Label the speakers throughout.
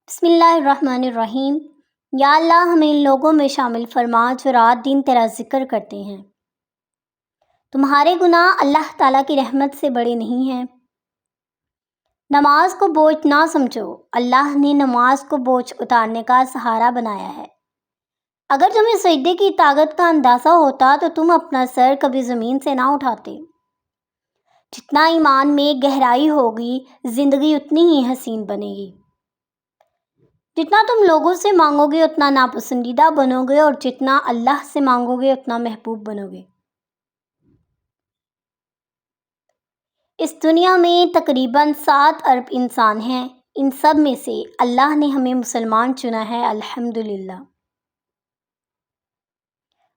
Speaker 1: بسم اللہ الرحمن الرحیم۔ یا اللہ ہمیں ان لوگوں میں شامل فرما جو رات دن تیرا ذکر کرتے ہیں۔ تمہارے گناہ اللہ تعالیٰ کی رحمت سے بڑے نہیں ہیں۔ نماز کو بوجھ نہ سمجھو، اللہ نے نماز کو بوجھ اتارنے کا سہارا بنایا ہے۔ اگر تمہیں سجدے کی طاقت کا اندازہ ہوتا تو تم اپنا سر کبھی زمین سے نہ اٹھاتے۔ جتنا ایمان میں گہرائی ہوگی زندگی اتنی ہی حسین بنے گی۔ جتنا تم لوگوں سے مانگو گے اتنا ناپسندیدہ بنو گے، اور جتنا اللہ سے مانگو گے اتنا محبوب بنو گے۔ اس دنیا میں تقریباً 7 ارب انسان ہیں۔ ان سب میں سے اللہ نے ہمیں مسلمان چنا ہے، الحمدللہ۔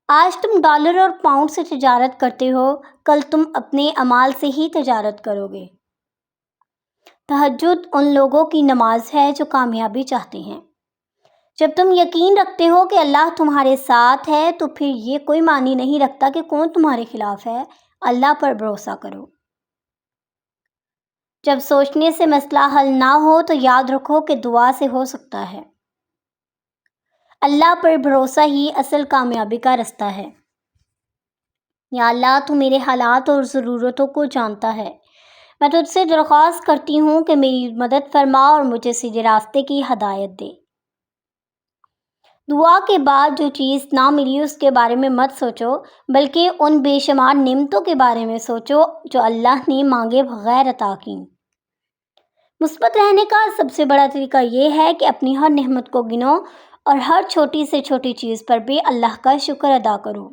Speaker 1: آج تم ڈالر اور پاؤنڈ سے تجارت کرتے ہو، کل تم اپنے اعمال سے ہی تجارت کرو گے۔ تہجد ان لوگوں کی نماز ہے جو کامیابی چاہتے ہیں۔ جب تم یقین رکھتے ہو کہ اللہ تمہارے ساتھ ہے تو پھر یہ کوئی معنی نہیں رکھتا کہ کون تمہارے خلاف ہے۔ اللہ پر بھروسہ کرو۔ جب سوچنے سے مسئلہ حل نہ ہو تو یاد رکھو کہ دعا سے ہو سکتا ہے۔ اللہ پر بھروسہ ہی اصل کامیابی کا رستہ ہے۔ یا اللہ تو میرے حالات اور ضرورتوں کو جانتا ہے۔ میں تجھ سے درخواست کرتی ہوں کہ میری مدد فرما اور مجھے سیدھے راستے کی ہدایت دے۔ دعا کے بعد جو چیز نہ ملی اس کے بارے میں مت سوچو، بلکہ ان بے شمار نعمتوں کے بارے میں سوچو جو اللہ نے مانگے بغیر عطا کی۔ مثبت رہنے کا سب سے بڑا طریقہ یہ ہے کہ اپنی ہر نعمت کو گنو اور ہر چھوٹی سے چھوٹی چیز پر بھی اللہ کا شکر ادا کرو۔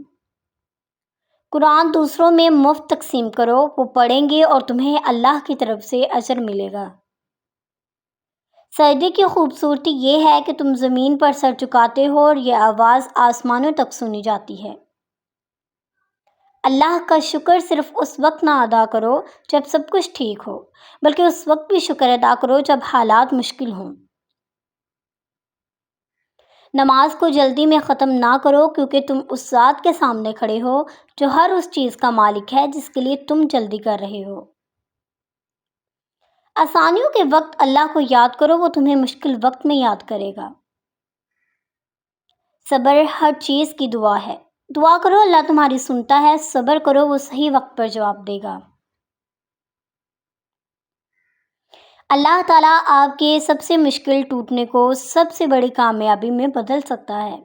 Speaker 1: قرآن دوسروں میں مفت تقسیم کرو، وہ پڑھیں گے اور تمہیں اللہ کی طرف سے اجر ملے گا۔ سجدے کی خوبصورتی یہ ہے کہ تم زمین پر سر جھکاتے ہو اور یہ آواز آسمانوں تک سنی جاتی ہے۔ اللہ کا شکر صرف اس وقت نہ ادا کرو جب سب کچھ ٹھیک ہو، بلکہ اس وقت بھی شکر ادا کرو جب حالات مشکل ہوں۔ نماز کو جلدی میں ختم نہ کرو، کیونکہ تم اس ذات کے سامنے کھڑے ہو جو ہر اس چیز کا مالک ہے جس کے لیے تم جلدی کر رہے ہو۔ آسانیوں کے وقت اللہ کو یاد کرو، وہ تمہیں مشکل وقت میں یاد کرے گا۔ صبر ہر چیز کی دعا ہے۔ دعا کرو اللہ تمہاری سنتا ہے، صبر کرو وہ صحیح وقت پر جواب دے گا۔ اللہ تعالیٰ آپ کے سب سے مشکل ٹوٹنے کو سب سے بڑی کامیابی میں بدل سکتا ہے۔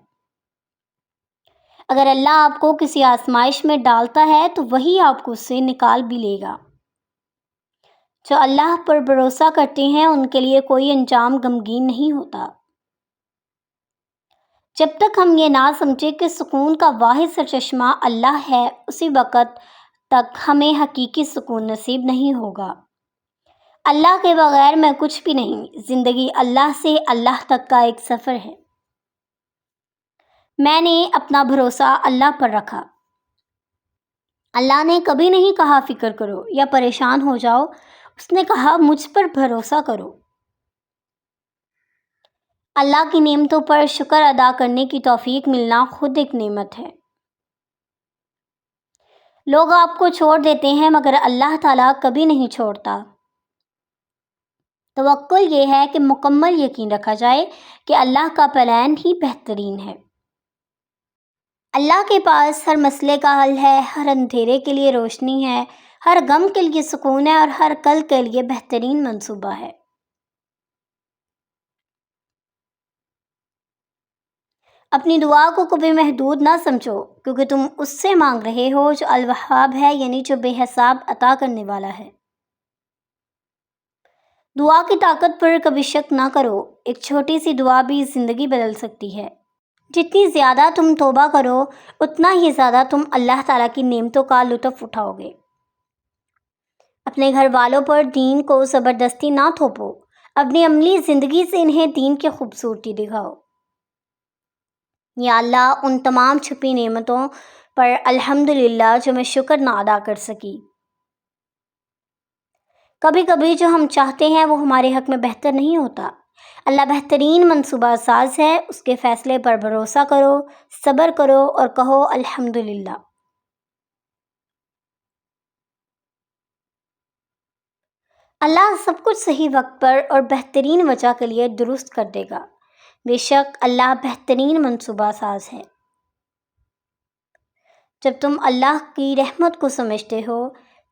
Speaker 1: اگر اللہ آپ کو کسی آزمائش میں ڈالتا ہے تو وہی آپ کو اس سے نکال بھی لے گا۔ جو اللہ پر بھروسہ کرتے ہیں ان کے لیے کوئی انجام غمگین نہیں ہوتا۔ جب تک ہم یہ نہ سمجھے کہ سکون کا واحد سرچشمہ اللہ ہے، اسی وقت تک ہمیں حقیقی سکون نصیب نہیں ہوگا۔ اللہ کے بغیر میں کچھ بھی نہیں۔ زندگی اللہ سے اللہ تک کا ایک سفر ہے۔ میں نے اپنا بھروسہ اللہ پر رکھا۔ اللہ نے کبھی نہیں کہا فکر کرو یا پریشان ہو جاؤ، اس نے کہا مجھ پر بھروسہ کرو۔ اللہ کی نعمتوں پر شکر ادا کرنے کی توفیق ملنا خود ایک نعمت ہے۔ لوگ آپ کو چھوڑ دیتے ہیں مگر اللہ تعالیٰ کبھی نہیں چھوڑتا۔ توکل یہ ہے کہ مکمل یقین رکھا جائے کہ اللہ کا پلان ہی بہترین ہے۔ اللہ کے پاس ہر مسئلے کا حل ہے، ہر اندھیرے کے لیے روشنی ہے، ہر غم کے لیے سکون ہے اور ہر کل کے لیے بہترین منصوبہ ہے۔ اپنی دعا کو کبھی محدود نہ سمجھو، کیونکہ تم اس سے مانگ رہے ہو جو الوہاب ہے، یعنی جو بے حساب عطا کرنے والا ہے۔ دعا کی طاقت پر کبھی شک نہ کرو، ایک چھوٹی سی دعا بھی زندگی بدل سکتی ہے۔ جتنی زیادہ تم توبہ کرو اتنا ہی زیادہ تم اللہ تعالیٰ کی نعمتوں کا لطف اٹھاؤ گے۔ اپنے گھر والوں پر دین کو زبردستی نہ تھوپو، اپنی عملی زندگی سے انہیں دین کی خوبصورتی دکھاؤ۔ یا اللہ ان تمام چھپی نعمتوں پر الحمدللہ جو میں شکر نہ ادا کر سکی۔ کبھی کبھی جو ہم چاہتے ہیں وہ ہمارے حق میں بہتر نہیں ہوتا۔ اللہ بہترین منصوبہ ساز ہے، اس کے فیصلے پر بھروسہ کرو، صبر کرو اور کہو الحمدللہ۔ اللہ سب کچھ صحیح وقت پر اور بہترین وجہ کے لیے درست کر دے گا۔ بے شک اللہ بہترین منصوبہ ساز ہے۔ جب تم اللہ کی رحمت کو سمجھتے ہو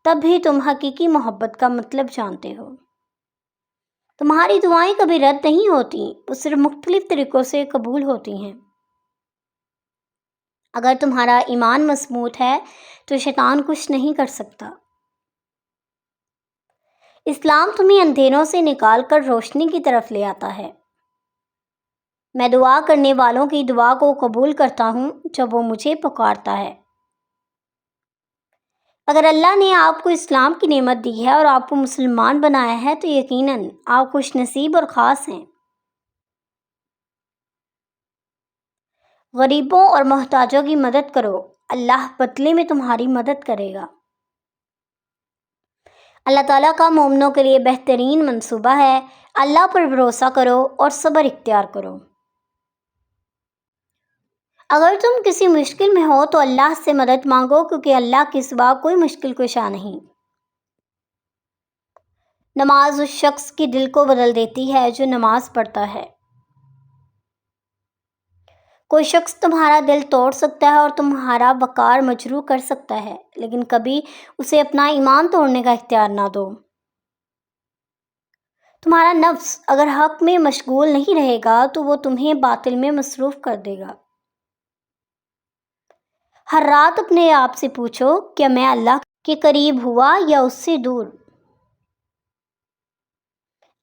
Speaker 1: تب بھی تم حقیقی محبت کا مطلب جانتے ہو۔ تمہاری دعائیں کبھی رد نہیں ہوتی، وہ صرف مختلف طریقوں سے قبول ہوتی ہیں۔ اگر تمہارا ایمان مضبوط ہے تو شیطان کچھ نہیں کر سکتا۔ اسلام تمہیں اندھیروں سے نکال کر روشنی کی طرف لے آتا ہے۔ میں دعا کرنے والوں کی دعا کو قبول کرتا ہوں جب وہ مجھے پکارتا ہے۔ اگر اللہ نے آپ کو اسلام کی نعمت دی ہے اور آپ کو مسلمان بنایا ہے تو یقیناً آپ خوش نصیب اور خاص ہیں۔ غریبوں اور محتاجوں کی مدد کرو، اللہ بدلے میں تمہاری مدد کرے گا۔ اللہ تعالیٰ کا مومنوں کے لیے بہترین منصوبہ ہے۔ اللہ پر بھروسہ کرو اور صبر اختیار کرو۔ اگر تم کسی مشکل میں ہو تو اللہ سے مدد مانگو، کیونکہ اللہ کے سوا کوئی مشکل کشا نہیں۔ نماز اس شخص کے دل کو بدل دیتی ہے جو نماز پڑھتا ہے۔ کوئی شخص تمہارا دل توڑ سکتا ہے اور تمہارا وقار مجروح کر سکتا ہے، لیکن کبھی اسے اپنا ایمان توڑنے کا اختیار نہ دو۔ تمہارا نفس اگر حق میں مشغول نہیں رہے گا تو وہ تمہیں باطل میں مصروف کر دے گا۔ ہر رات اپنے آپ سے پوچھو، کیا میں اللہ کے قریب ہوا یا اس سے دور؟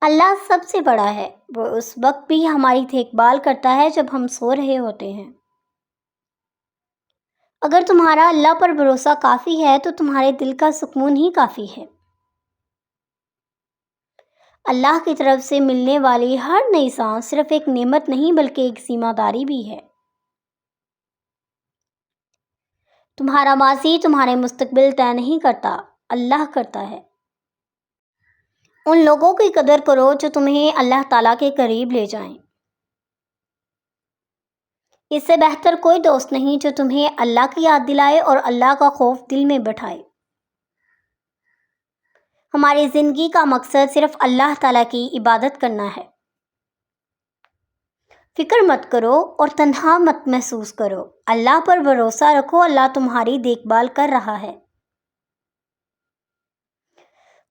Speaker 1: اللہ سب سے بڑا ہے، وہ اس وقت بھی ہماری دیکھ بھال کرتا ہے جب ہم سو رہے ہوتے ہیں۔ اگر تمہارا اللہ پر بھروسہ کافی ہے تو تمہارے دل کا سکون ہی کافی ہے۔ اللہ کی طرف سے ملنے والی ہر نئی سانس صرف ایک نعمت نہیں بلکہ ایک ذمہ داری بھی ہے۔ تمہارا ماضی تمہارے مستقبل طے نہیں کرتا، اللہ کرتا ہے۔ ان لوگوں کی قدر کرو جو تمہیں اللہ تعالیٰ کے قریب لے جائیں۔ اس سے بہتر کوئی دوست نہیں جو تمہیں اللہ کی یاد دلائے اور اللہ کا خوف دل میں بٹھائے۔ ہماری زندگی کا مقصد صرف اللہ تعالیٰ کی عبادت کرنا ہے۔ فکر مت کرو اور تنہا مت محسوس کرو، اللہ پر بھروسہ رکھو، اللہ تمہاری دیکھ بھال کر رہا ہے۔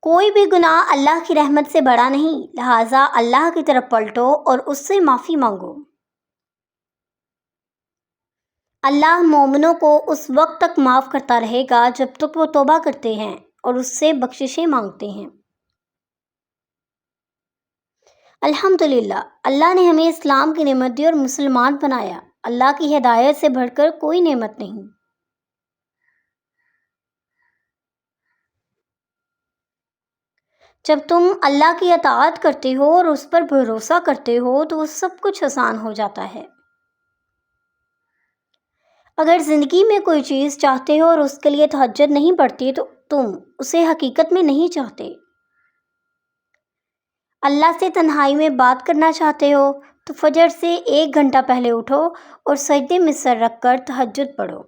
Speaker 1: کوئی بھی گناہ اللہ کی رحمت سے بڑا نہیں، لہٰذا اللہ کی طرف پلٹو اور اس سے معافی مانگو۔ اللہ مومنوں کو اس وقت تک معاف کرتا رہے گا جب تک وہ توبہ کرتے ہیں اور اس سے بخششیں مانگتے ہیں۔ الحمدللہ، اللہ نے ہمیں اسلام کی نعمت دی اور مسلمان بنایا۔ اللہ کی ہدایت سے بڑھ کر کوئی نعمت نہیں۔ جب تم اللہ کی اطاعت کرتے ہو اور اس پر بھروسہ کرتے ہو تو وہ سب کچھ آسان ہو جاتا ہے۔ اگر زندگی میں کوئی چیز چاہتے ہو اور اس کے لیے تہجد نہیں پڑتی تو تم اسے حقیقت میں نہیں چاہتے۔ اللہ سے تنہائی میں بات کرنا چاہتے ہو تو فجر سے 1 گھنٹہ پہلے اٹھو اور سجدے میں سر رکھ کر تہجد پڑھو۔